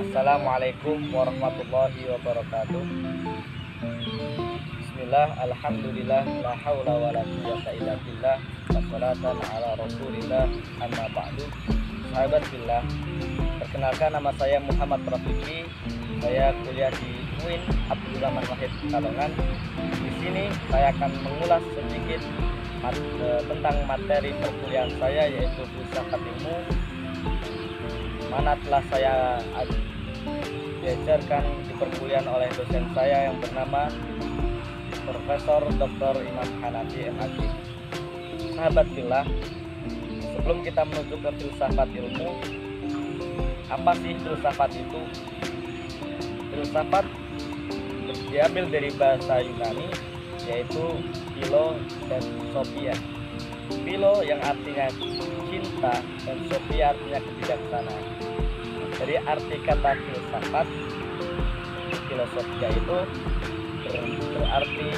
Assalamualaikum warahmatullahi wabarakatuh. Bismillah, alhamdulillah, la haula wa la quwwata illa billah, wassalatan ala rasulillah, amma ba'du. Sahabat billah, perkenalkan nama saya Muhammad Rafiqi. Saya kuliah di UIN Abdurrahman Wahid Pekalongan. Di sini saya akan mengulas sedikit tentang materi perkuliahan saya, yaitu filsafat ilmu, mana telah saya diajarkan di perkuliahan oleh dosen saya yang bernama Profesor Dr. Imam Hanafi MAG. Sahabat billah, sebelum kita menuju ke filsafat ilmu, apa sih filsafat itu? Filsafat diambil dari bahasa Yunani, yaitu philo dan sophia. Philo yang artinya cinta dan sophia artinya kebijaksanaan. Dari arti kata filsafat, filosofia itu berarti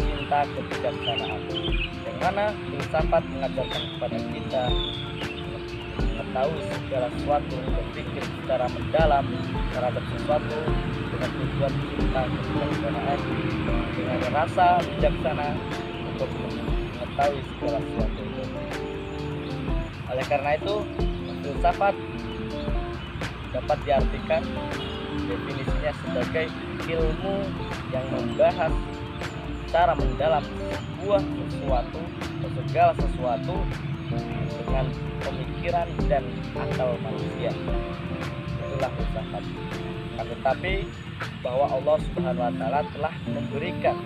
cinta kebijaksanaan, yang mana filsafat mengajarkan kepada kita mengetahui segala sesuatu, berpikir secara mendalam terhadap sesuatu dengan tujuan cinta kebijaksanaan, dengan rasa bijaksana untuk mengetahui segala sesuatu itu. Oleh karena itu, filsafat dapat diartikan definisinya sebagai ilmu yang membahas secara mendalam sebuah sesuatu atau segala sesuatu dengan pemikiran dan akal manusia. Itulah filsafat. Tetapi bahwa Allah Subhanahu wa taala telah memberikan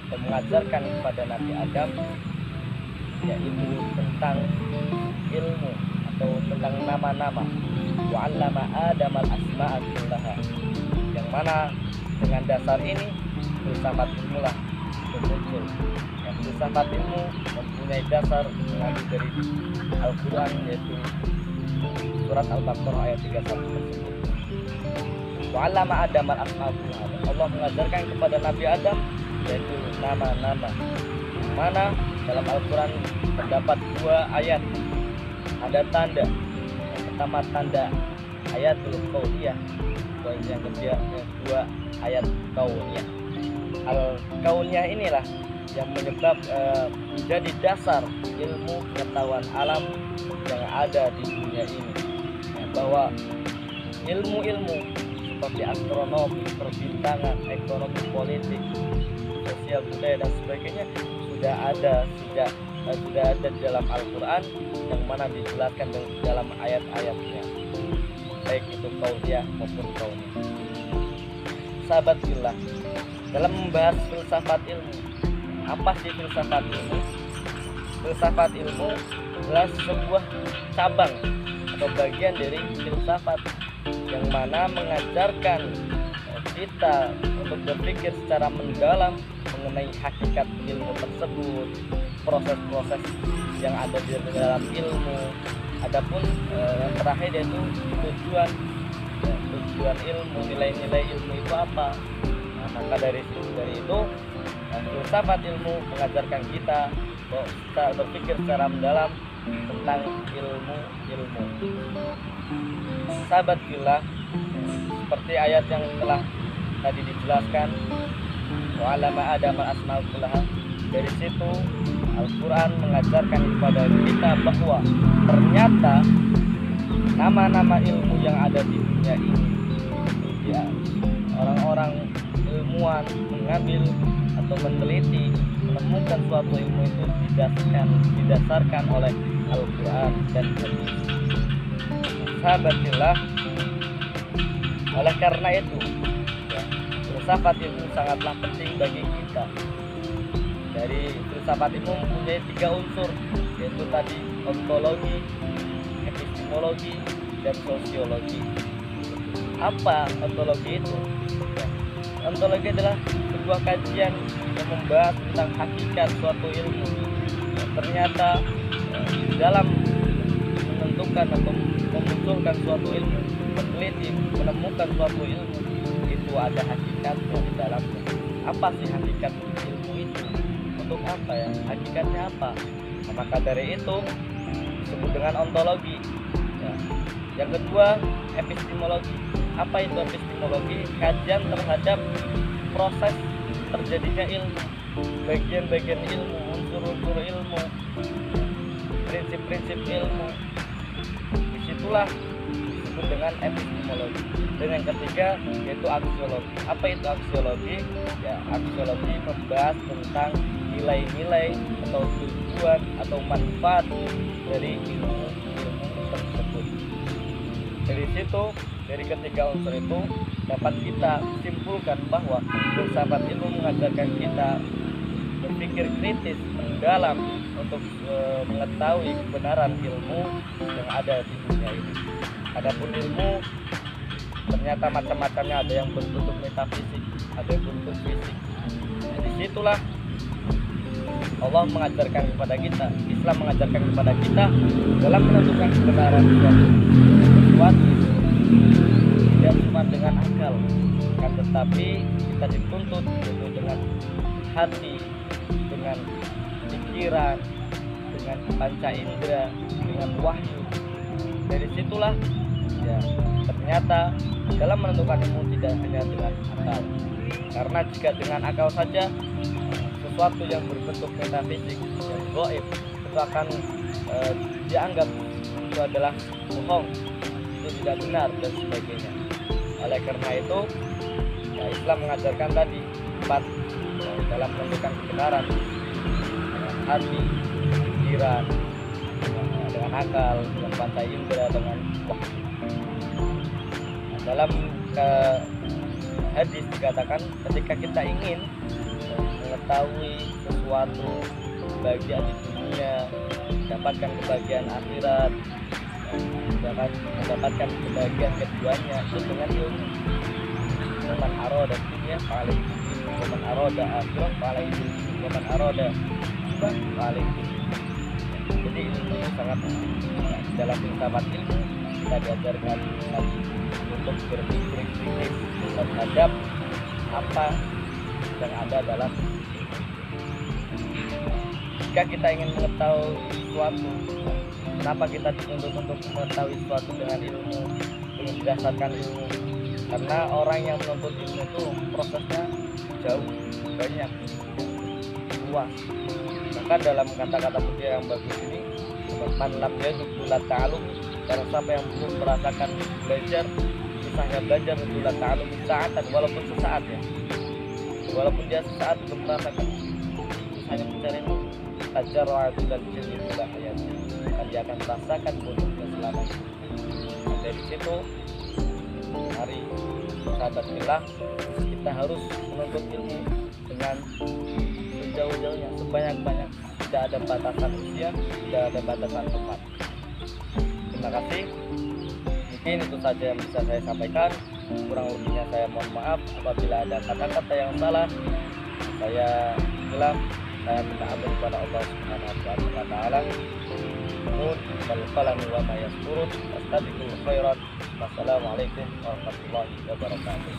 atau mengajarkan kepada Nabi Adam, yaitu tentang ilmu atau tentang nama-nama. Wa 'allama Adam al-asma'a kullaha, yang mana dengan dasar ini filsafat ilmu lah muncul. Yang filsafat ilmu mempunyai dasar mengambil dari Al-Quran, yaitu surat Al-Baqarah ayat 31 tersebut. Wa 'allama Adam al-asma'a kullaha, Allah mengajarkan kepada Nabi Adam yaitu nama-nama, yang mana dalam Al-Quran terdapat dua ayat, ada tanda. Yang pertama tanda ayatul qauliyah, yang kedua ayat kauniyah. Al-kauniyah inilah yang menyebab menjadi dasar ilmu pengetahuan alam yang ada di dunia ini, bahwa ilmu-ilmu seperti astronomi, perbintangan, ekonomi, politik, sosial, budaya dan sebagainya sudah ada di dalam Al-Quran, yang mana dijelaskan dalam ayat-ayatnya, baik itu qauliyah maupun kauniyah. Sahabat billah, dalam membahas filsafat ilmu, apa sih filsafat ilmu? Filsafat ilmu adalah sebuah cabang atau bagian dari filsafat, yang mana mengajarkan kita untuk berpikir secara mendalam mengenai hakikat ilmu tersebut, proses-proses yang ada di dalam ilmu. Adapun yang terakhir yaitu tujuan ilmu, nilai-nilai ilmu itu apa. Nah, maka dari itu filsafat ilmu mengajarkan kita berpikir secara mendalam tentang ilmu. Sahabat billah, seperti ayat yang telah tadi dijelaskan, wa 'allama Adam al-asma'a kullaha, dari situ Al-Quran mengajarkan kepada kita bahwa ternyata nama-nama ilmu yang ada di dunia ini, ya, orang-orang ilmuwan mengambil atau meneliti, menemukan suatu ilmu itu didasarkan oleh Al-Quran dan hadis. Sahabat billah, oleh karena itu ya, filsafat ilmu sangatlah penting bagi kita. Dari filsafat ilmu mempunyai 3 unsur, yaitu tadi ontologi, epistemologi, dan sosiologi. Apa ontologi itu? Ya, ontologi adalah sebuah kajian yang membahas tentang hakikat suatu ilmu. Ya, ternyata dalam menentukan atau memunculkan suatu ilmu, meneliti, menemukan suatu ilmu, itu ada hakikatnya di dalamnya. Apa sih hakikat ilmu itu? Untuk apa ya? Hakikatnya apa? Maka dari itu disebut dengan ontologi. Ya, Yang kedua, epistemologi. Apa itu epistemologi? Kajian terhadap proses terjadinya ilmu, bagian-bagian ilmu, unsur-unsur ilmu, prinsip-prinsip ilmu. Disitulah disebut dengan epistemologi. Dan yang ketiga yaitu aksiologi. Apa itu aksiologi? Ya, aksiologi membahas tentang nilai-nilai atau tujuan atau manfaat dari ilmu tersebut. Dari situ, dari ketiga unsur itu dapat kita simpulkan bahwa filsafat ilmu mengajarkan kita berpikir kritis, mendalam untuk mengetahui kebenaran ilmu yang ada di dunia ini. Adapun ilmu ternyata macam-macamnya, ada yang berbentuk metafisik, ada yang berbentuk fisik. Nah, disitulah Allah mengajarkan kepada kita, Islam mengajarkan kepada kita dalam menentukan kebenaran sesuatu tidak cuma dengan akal, kan, tetapi kita dituntut yaitu dengan hati, dengan pikiran, dengan panca indera, dengan wahyu. Dari situlah ya ternyata dalam menentukan ilmu tidak hanya dengan akal, karena jika dengan akal saja sesuatu yang berbentuk metafisik yang gaib itu akan dianggap itu adalah bohong, itu tidak benar dan sebagainya. Oleh karena itu ya, Islam mengajarkan tadi 4 dalam menentukan kebenaran dengan hati, pikiran, dengan akal, dengan panca indera, dengan wahyu. Nah, dalam hadis dikatakan ketika kita ingin mengetahui sesuatu kebahagiaan di dunia, mendapatkan kebahagiaan akhirat, mendapatkan kebahagiaan keduanya itu dengan ilmu. Man aroda dunia paling, man aroda akhirat paling, man aroda paling. Jadi ilmu sangat dalam filsafat ilmu kita diajarkan tadi untuk berpikir kritis terhadap apa yang ada dalam. Jika kita ingin mengetahui sesuatu, kenapa kita dituntut untuk mengetahui sesuatu dengan ilmu, dengan berdasarkan ilmu? Karena orang yang menuntut ilmu itu prosesnya jauh, banyak, luas. Maka dalam kata-kata putih yang bagus ini, man lam yadkhul ta'allum, karena siapa yang belum merasakan belajar, susahnya belajar itu la ta'allum sa'atan, walaupun sesaat ya. Walaupun dia sesaat belum merasakan susahnya mencari ilmu, tajarru'at dan jilid hayatnya, akan dia akan merasakan bodohnya selama itu. Nah, dari situ mari sahabat fillah, kita harus menuntut ilmu dengan sejauh-jauhnya, sebanyak-banyak, tidak ada batasan usia, tidak ada batasan tempat. Terima kasih. Mungkin itu saja yang bisa saya sampaikan. Kurang lebihnya saya mohon maaf apabila ada kata-kata yang salah. Saya bilang saya minta ampun kepada Allah Subhanahu wa taala. Nun wal qalami wa ma yasturun. Astaghfirul khairat. Wassalamualaikum warahmatullahi wabarakatuh.